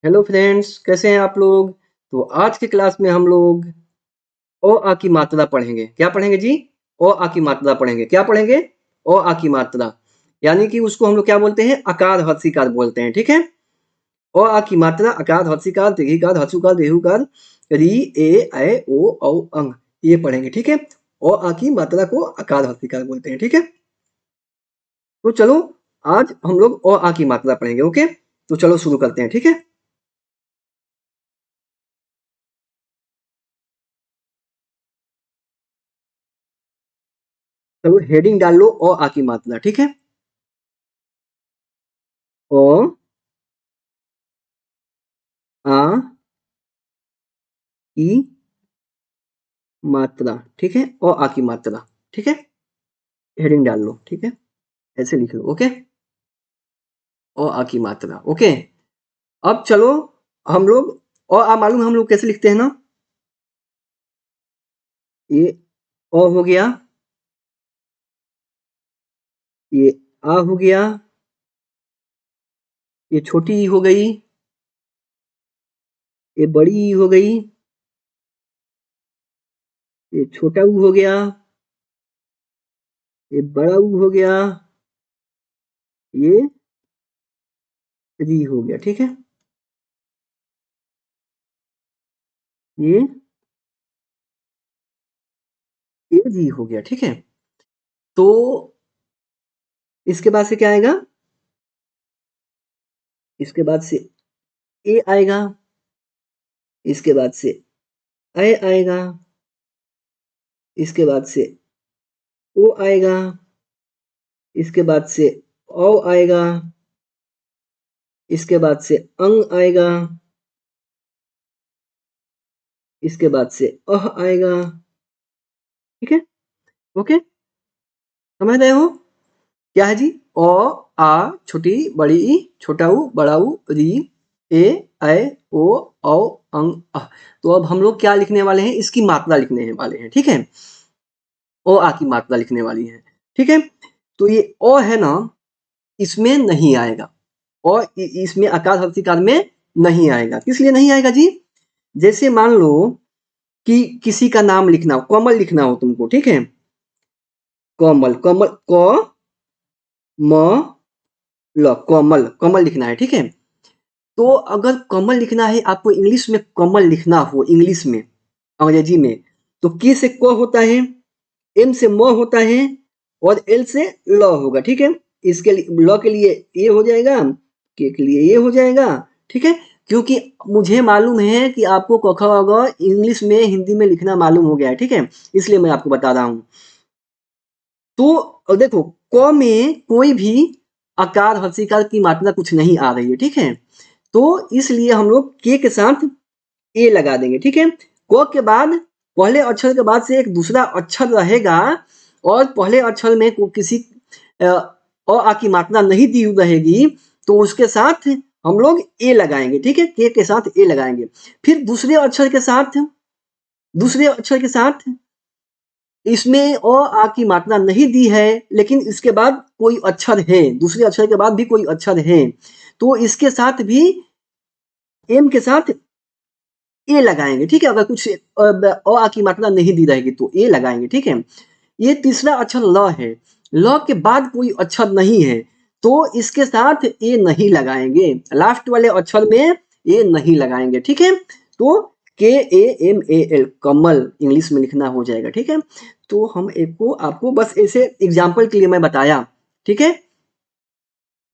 Hello friends, कैसे हैं आप लोग। तो आज की क्लास में हम लोग अ आ की मात्रा पढ़ेंगे। क्या पढ़ेंगे जी? अ आ की मात्रा पढ़ेंगे। क्या पढ़ेंगे? अ आ की मात्रा, यानी कि उसको हम लोग क्या बोलते हैं? अकार हर्षिकार बोलते हैं। ठीक है। अ आ की मात्रा अकार हर्षिकार दीर्घिकार हर्षुकार रेहुकार री ए ऐ ओ औ अंग, ये पढ़ेंगे। ठीक है। अ आ की मात्रा को अकार हर्षिकार बोलते हैं। ठीक है। तो चलो, आज हम लोग अ आ की मात्रा पढ़ेंगे। ओके, तो चलो शुरू करते हैं। ठीक है। चलो हेडिंग डाल लो अ आ की मात्रा। ठीक है। अ आ की मात्रा। ठीक है। अ आ की मात्रा। ठीक है। हेडिंग डाल लो। ठीक है। ऐसे लिख लो। ओके। अ आ की मात्रा। ओके। अब चलो, हम लोग अ आ मालूम है हम लोग कैसे लिखते हैं ना? ये अ हो गया, ये आ हो गया, ये छोटी ई हो गई, ये बड़ी ई हो गई, ये छोटा ऊ हो गया, ये बड़ा ऊ हो गया, ये री हो गया। ठीक है। ये ये री हो गया। ठीक है। तो इसके बाद से क्या आएगा? इसके बाद से ए आएगा, इसके बाद से ऐ आएगा, इसके बाद से ओ आएगा, इसके बाद से औ आएगा, इसके बाद से अंग आएगा, इसके बाद से अह आएगा। ठीक है। ओके, समझ रहे हो? क्या है जी? अ आ छोटी बड़ी ई छोटा ऊ बड़ा ऊ री ए ऐ ओ औ अंग अह। तो अब हम लोग क्या लिखने वाले हैं? इसकी मात्रा लिखने वाले हैं। ठीक है। अ आ की मात्रा लिखने वाली है। ठीक है। तो ये अ है ना, इसमें नहीं आएगा। और इसमें आकार हर्षिकार में नहीं आएगा। किस लिए नहीं आएगा जी? जैसे मान लो कि किसी का नाम लिखना हो, कमल लिखना हो तुमको। ठीक है। कमल, कमल क म ल, कमल, कमल लिखना है। ठीक है। तो अगर कमल लिखना है आपको, इंग्लिश में कमल लिखना हो, इंग्लिश में, अंग्रेजी में, तो के से क होता है, एम से म होता है और एल से ल होगा। ठीक है। इसके लिए ल के लिए ए हो जाएगा, के लिए ये हो जाएगा। ठीक है। क्योंकि मुझे मालूम है कि आपको क ख ग इंग्लिश में हिंदी में लिखना मालूम हो गया है। ठीक है। इसलिए मैं आपको बता रहा हूँ। तो देखो, क में कोई भी आकार हर्षिकार की मात्रा कुछ नहीं आ रही है। ठीक है। तो इसलिए हम लोग के साथ ए लगा देंगे। ठीक है। क के बाद पहले अक्षर के बाद से एक दूसरा अक्षर रहेगा और पहले अक्षर में किसी आ की मात्रा नहीं दी रहेगी, तो उसके साथ हम लोग ए लगाएंगे। ठीक है। के साथ ए लगाएंगे। फिर दूसरे अक्षर के साथ इसमें अ आ की मात्रा नहीं दी है, लेकिन इसके बाद कोई अक्षर है, दूसरे अक्षर के बाद भी कोई अक्षर है, तो इसके साथ भी एम के साथ ए लगाएंगे। ठीक है। अगर कुछ अ आ की मात्रा नहीं दी रहेगी तो ए लगाएंगे। ठीक है। ये तीसरा अक्षर ल है, ल के बाद कोई अक्षर नहीं है, तो इसके साथ ए नहीं लगाएंगे। लास्ट वाले अक्षर में ए नहीं लगाएंगे। ठीक है। तो K A M A L, Kamal English में लिखना हो जाएगा। ठीक है। तो हम एक को आपको बस ऐसे एग्जाम्पल के लिए मैं बताया। ठीक है।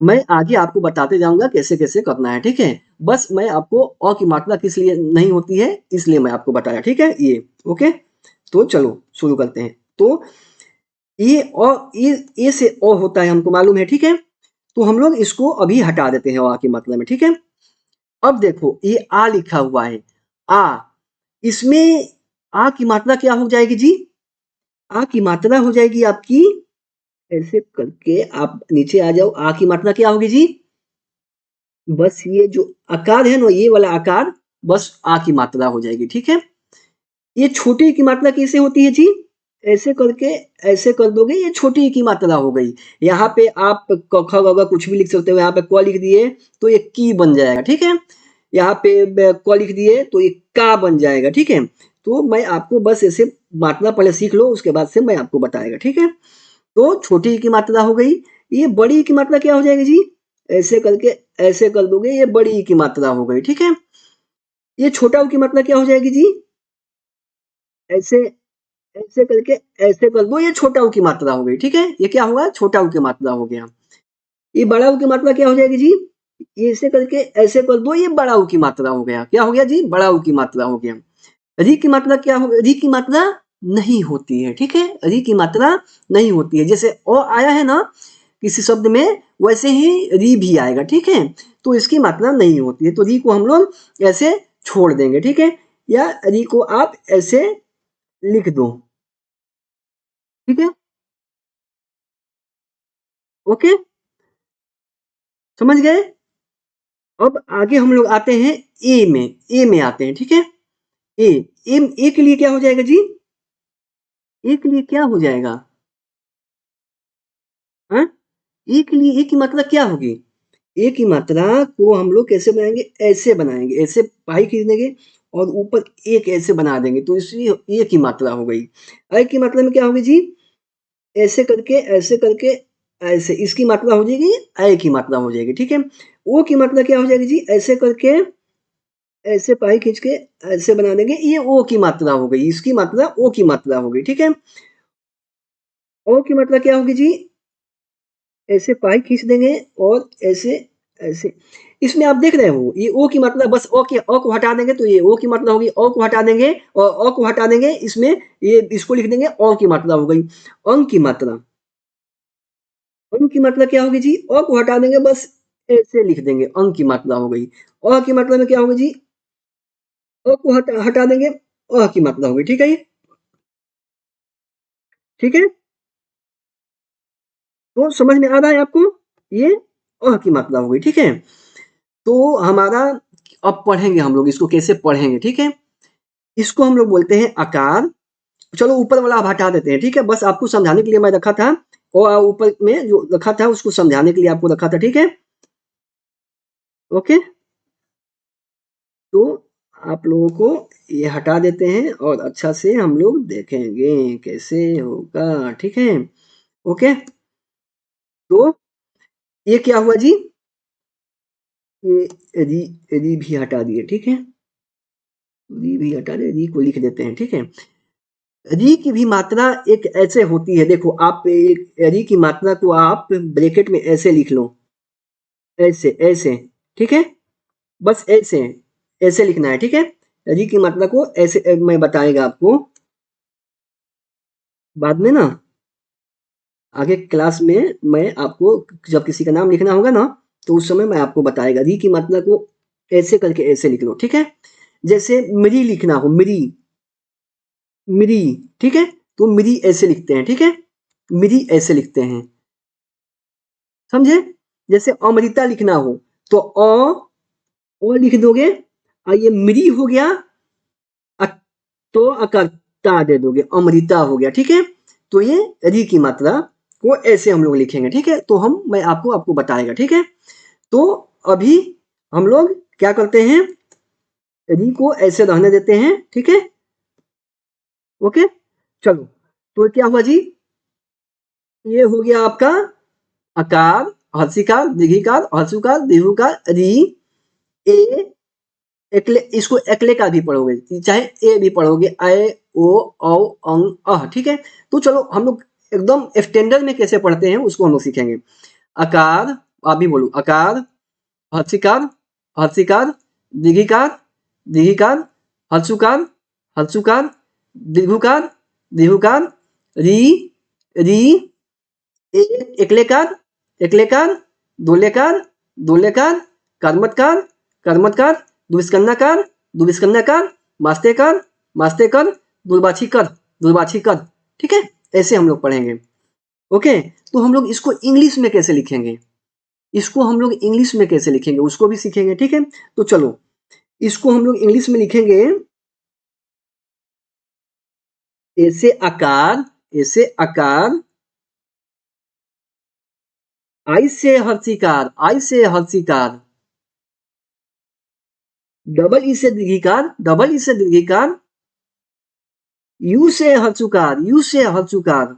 मैं आगे आपको बताते जाऊंगा कैसे कैसे करना है। ठीक है। बस मैं आपको अ की मात्रा किस लिए नहीं होती है, इसलिए मैं आपको बताया। ठीक है। ये ओके। तो चलो शुरू करते हैं। तो ये ए से अ होता है, हमको मालूम है। ठीक है। तो हम लोग इसको अभी हटा देते हैं अ की मात्रा में। ठीक है। अब देखो, ये आ लिखा हुआ है, आ, इसमें आ की मात्रा क्या हो जाएगी जी? आ की मात्रा हो जाएगी आपकी, ऐसे करके आप नीचे आ जाओ। आ की मात्रा क्या होगी जी? बस ये जो आकार है ना, ये वाला आकार, बस आ की मात्रा हो जाएगी। ठीक है। ये छोटी की मात्रा कैसे होती है जी? ऐसे करके ऐसे कर दोगे, ये छोटी की मात्रा हो गई। यहाँ पे आप क ख ग घ कुछ भी लिख सकते हो, यहाँ पे क लिख दिए तो ये की बन जाएगा। ठीक है। यहाँ पे क लिख दिए तो ये का बन जाएगा, ठीक है। तो मैं आपको बस ऐसे मात्रा पहले सीख लो, उसके बाद से मैं आपको बताएगा, ठीक है। तो छोटी ई की मात्रा हो गई, ये बड़ी ई की मात्रा क्या हो जाएगी जी, ऐसे करके ऐसे कर दोगे, ये बड़ी ई की मात्रा हो गई, ठीक है। ये छोटा ऊ की मात्रा क्या हो जाएगी जी, ऐसे ऐसे करके ऐसे कर दो, ये छोटा ऊ की मात्रा हो गई, ठीक है। ये क्या हुआ, छोटा ऊ की मात्रा हो गया। ये बड़ा ऊ की मात्रा क्या हो जाएगी जी, ये ऐसे करके ऐसे कर दो, ये बड़ा ऊ की मात्रा हो गया। क्या हो गया जी, बड़ा ऊ की मात्रा हो गया। री की मात्रा क्या हो, री की मात्रा नहीं होती है, ठीक है। री की मात्रा नहीं होती है, जैसे ओ आया है ना किसी शब्द में, वैसे ही री भी आएगा, ठीक है। तो इसकी मात्रा नहीं होती है, तो री को हम लोग ऐसे छोड़ देंगे, ठीक है। या री को आप ऐसे लिख दो, ठीक है। ओके, समझ गए। अब आगे हम लोग आते हैं ए में, ए में आते हैं, ठीक है। ए, ए के लिए क्या हो जाएगा जी, ए के लिए क्या हो जाएगा, हाँ? ए के लिए ए की मात्रा क्या होगी, ए की मात्रा को हम लोग कैसे बनाएंगे, ऐसे बनाएंगे, ऐसे पाई खींच देंगे और ऊपर एक ऐसे बना देंगे, तो इसलिए ए की मात्रा हो गई। ऐ की मात्रा में क्या होगी जी, ऐसे करके ऐसे करके ऐसे, इसकी मात्रा हो जाएगी ऐ की मात्रा हो जाएगी, ठीक है। ओ की मात्रा क्या हो जाएगी जी, ऐसे करके ऐसे पाई खींच के ऐसे बना देंगे, ये ओ की मात्रा हो गई, इसकी मात्रा ओ की मात्रा हो गई, ठीक है। ओ की मात्रा क्या होगी जी, ऐसे पाई खींच देंगे और ऐसे ऐसे, इसमें आप देख रहे हो ये ओ की मात्रा, बस ओ के ओ को हटा देंगे तो ये ओ की मात्रा होगी, ओ को हटा देंगे और ओ को हटा देंगे, इसमें ये इसको लिख देंगे ओ की मात्रा हो गई। अंक की मात्रा, अंक की मात्रा क्या होगी जी, ओ को हटा देंगे, बस ऐसे लिख देंगे, अंक की मात्रा हो गई। अ की मात्रा में क्या होगी जी, अ को हटा देंगे, अ की मात्रा हो गई, ठीक है ये, ठीक है। तो समझ में आ रहा है आपको, ये अ की मात्रा हो गई, ठीक है। तो हमारा, अब पढ़ेंगे हम लोग इसको कैसे पढ़ेंगे, ठीक है। इसको हम लोग बोलते हैं आकार। चलो ऊपर वाला आप हटा देते हैं, ठीक है, बस आपको समझाने के लिए मैं रखा था, और ऊपर में जो रखा था उसको समझाने के लिए आपको रखा था, ठीक है। ओके, तो आप लोगों को ये हटा देते हैं और अच्छा से हम लोग देखेंगे कैसे होगा, ठीक है। ओके, तो ये क्या हुआ जी, ये री, री भी हटा दिए, ठीक है। री भी हटा दे, री को लिख देते हैं, ठीक है। री की भी मात्रा एक ऐसे होती है, देखो आप एक री की मात्रा को आप ब्रैकेट में ऐसे लिख लो, ऐसे ऐसे, ठीक है। बस ऐसे ऐसे लिखना है, ठीक है। री की मात्रा को ऐसे मैं बताएगा आपको बाद में ना, आगे क्लास में मैं आपको जब किसी का नाम लिखना होगा ना, तो उस समय मैं आपको बताएगा री की मात्रा को ऐसे करके ऐसे लिख लो, ठीक है। जैसे मिरी लिखना हो, मिरी, मिरी, ठीक है। तो मिरी ऐसे लिखते हैं, ठीक है, मिरी ऐसे लिखते हैं, समझे। जैसे अमृता लिखना हो तो ओ लिख दोगे, और ये मिरी हो गया, तो अकर्ता दे दोगे, अमृता हो गया, ठीक है। तो ये री की मात्रा को ऐसे हम लोग लिखेंगे, ठीक है। तो हम मैं आपको आपको बताएगा, ठीक है। तो अभी हम लोग क्या करते हैं, री को ऐसे रहने देते हैं, ठीक है। ओके, चलो, तो क्या हुआ जी, ये हो गया आपका अकार, हर्षिकार, दीर्घिकार, हर्षुकार, दीर्घुकार, री, ए, एकले, इसको एकले का भी पढ़ोगे, चाहे ए भी पढ़ोगे, ए, ओ, औ, अंग, अह, ठीक है। तो चलो हम लोग एकदम स्टैंडर्ड में कैसे पढ़ते हैं उसको हम लोग सीखेंगे। अकार, आप भी बोलो, अकार, हर्षिकार, हर्षिकार, दीर्घिकार, दीर्घिकार, हर्षुकार, हर्षुकार, दीर्घुकार, दीर्घुकार, री, री, ए, एकलेकार, एकलेकार, दोलेकार, दोलेकार, कर्मतकार, कर्मतकार, द्विस्कन्धाकार, द्विस्कन्धाकार, मास्तेकार, मास्तेकर, दुर्वाछीकर, दुर्वाछीकर, ठीक है। ऐसे हम लोग पढ़ेंगे। ओके, तो हम लोग इसको इंग्लिश में कैसे लिखेंगे, इसको हम लोग इंग्लिश में कैसे लिखेंगे उसको भी सीखेंगे, ठीक है। तो चलो इसको हम लोग इंग्लिश में लिखेंगे, ऐसे आकार, ऐसे आकार, आई से हर्षिकार, आई से हर्षिकार, डबल ई से दीर्घिकार, डबल ई से दीर्घिकार, यू से हर्षुकार, यू से हर्षुकार,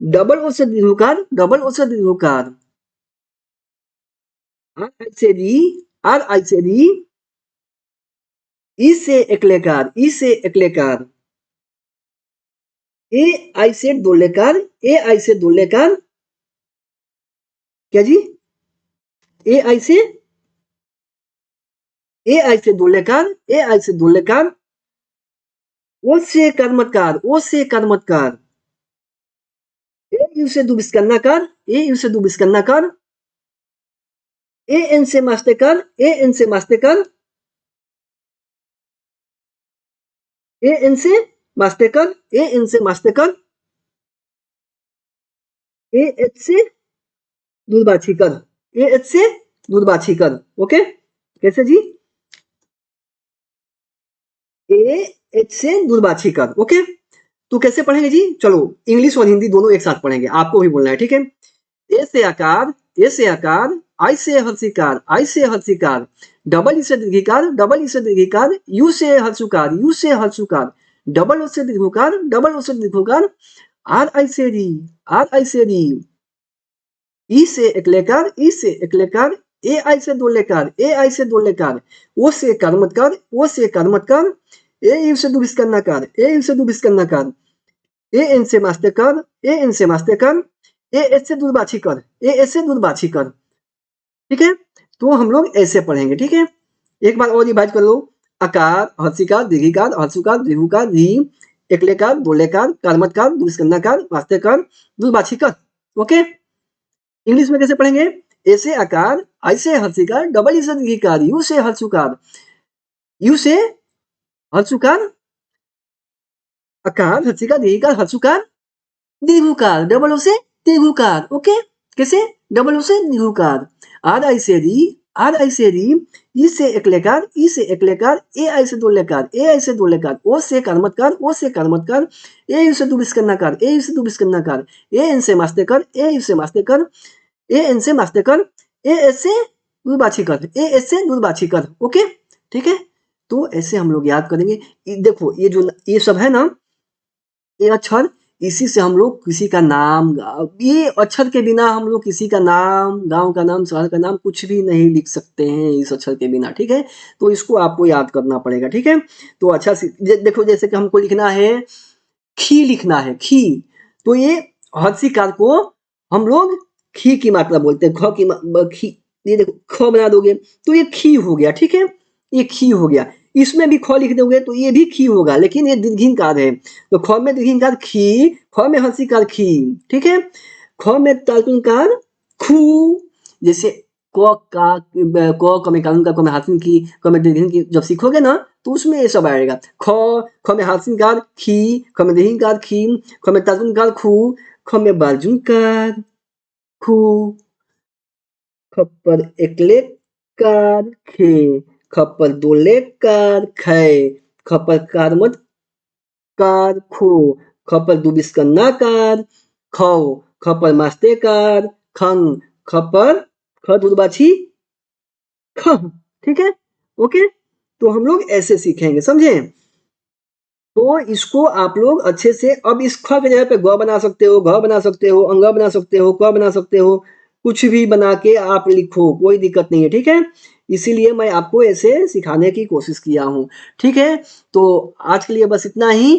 डबल ओ से दीर्घकार, डबल ओ से दीर्घकार, आर आई से री, आर आई से री, ई से एकलेकार, ई से एकलेकार, ए आई से दोलेकार, ए आई से दोलेकार, क्या जी, ए आई से, ए आई से दोलेकार, ए आई से दोलेकार, ओ से कर्मतकार, ओ से कर्मतकार, ए यू से दुबिस्कन्नाकार, ए यू से दुबिस्कन्नाकार, ए एन से मास्तेकार, ए एन से मास्तेकार, ए एन से मास्तेकार, ए एन से मास्तेकार, ए एच से दूरबाछीकर, ए एच से दूरबाछीकर, ओके, कैसे जी, ए एच से दूरबाछीकर, ओके। तो कैसे पढ़ेंगे जी, चलो इंग्लिश और हिंदी दोनों एक साथ पढ़ेंगे, आपको भी बोलना है, ठीक है। ए से आकार, ए से आकार, आई से हर्षिकार, आई से हर्षिकार, डबल ई से दीर्घिकार, डबल ई से दीर्घिकार, यू से हर्षुकार, यू से हर्षुकार, डबल ओ से दीर्घकार, डबल ओ से दीर्घकार, आर आई से री, आर आई से री, ई से एक लेकार, ई से एक लेकार, ए आई से दो लेकार, ए आई से दो लेकार, ओ से कर्मतकार, ओ से कर्मतकार, ए यू से दुबिस्कन्नाकार, ए यू से दुबिस्कन्नाकार, ए एन से मास्तेकार, ए एन से मास्तेकार, ए एच से दूरबाछीकर, ए एच से दूरबाछीकर, ठीक है। तो हम लोग ऐसे पढ़ेंगे, ठीक है। एक बार और रिवाइज कर लो, अकार, हर्षिकार, दीर्घिकार, हर्षुकार, दीर्घुकार, री, एकलेकार, दोलेकार, कर्मतकार, दुबिस्कन्नाकार, मास्तेकार, दूरबाछीकर, ओके। इंग्लिश में कैसे पढ़ेंगे, ए से आकार, आई से हर्षिकार, डबल ई से दीर्घिकार, यू से हर्षुकार, यू से हर्षुकार, आकार, हर्षिकार, दीर्घिकार, हर्षुकार, दीर्घुकार, डबल ओ से दीर्घुकार, ओके, कैसे, डबल ओ से दीर्घुकार, आर आई से री, आर आई से री, ई से एक लेकार, ई से एक लेकार, ए आई से दो लेकार, ए आई से दो लेकार, ओ से कर्मतकार, ओ से कर्मतकार, ए यू से दुबिस्कन्नाकार, ए यू से दुबिस्कन्नाकार, ए एन से मास्तेकर, ए यू से मास्तेकर, ए एन से मास्तेकर, ए एस से दूरबाछीकर, ए एस से दूरबाछीकर, ओके, ठीक है। तो ऐसे हम लोग याद करेंगे, देखो ये जो ये सब है ना, ये अक्षर, इसी से हम लोग किसी का नाम, ये अक्षर के बिना हम लोग किसी का नाम, गांव का नाम, शहर का नाम कुछ भी नहीं लिख सकते हैं इस अक्षर के बिना, ठीक है। तो इसको आपको याद करना पड़ेगा, ठीक है। तो अच्छा देखो, जैसे कि हमको लिखना है, खी लिखना है, खी, तो ये हर्षिकार को हम लोग खी की मात्रा बोलते हैं, ख की खी, ये देखो ख बना दोगे तो ये खी हो गया, ठीक है, ये खी हो गया। इसमें भी ख लिख दोगे तो ये भी खी होगा, लेकिन ये दीर्घिकार है, तो ख में दीर्घिकार खी, ख में हर्षिकार खी, ठीक है। ख में तालुकार खू, जैसे क में कानून का, क में हासिन की, क में दीर्घिन की, जब सीखोगे ना तो उसमें ये सब आएगा, ख में हासिनकार खी, ख में दीर्घिकार खी, ख में तालुकार खू, ख में बार्जुनकार खू, खप्पर एकले कार खे, खप्पर दोले कार खै, खप्पर कारमत कार खो, खप्पर दुबिस्कन्ना कार खौ, खप्पर मास्ते कार खंग, खप्पर ख दूरबाछी ख, ठीक है, ओके। तो हम लोग ऐसे सीखेंगे, समझे। तो इसको आप लोग अच्छे से, अब इस ख के जगह पे ग बना सकते हो, घ बना सकते हो, अंग बना सकते हो, क बना सकते हो, कुछ भी बना के आप लिखो, कोई दिक्कत नहीं है, ठीक है। इसीलिए मैं आपको ऐसे सिखाने की कोशिश किया हूँ, ठीक है। तो आज के लिए बस इतना ही।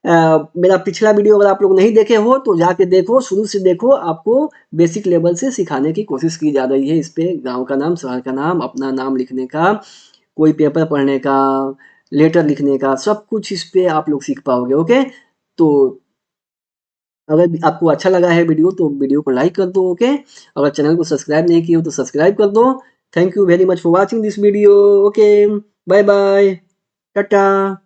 मेरा पिछला वीडियो अगर आप लोग नहीं देखे हो तो जाके देखो, शुरू से देखो, आपको बेसिक लेवल से सिखाने की कोशिश की जा रही है। इस पे गाँव का नाम, शहर का नाम, अपना नाम लिखने का, कोई पेपर पढ़ने का, लेटर लिखने का, सब कुछ इस पे आप लोग सीख पाओगे, ओके। तो अगर आपको अच्छा लगा है वीडियो तो वीडियो को लाइक कर दो, ओके। अगर चैनल को सब्सक्राइब नहीं किया हो तो सब्सक्राइब कर दो। Thank you very much for watching this video, okay, bye bye, Tata.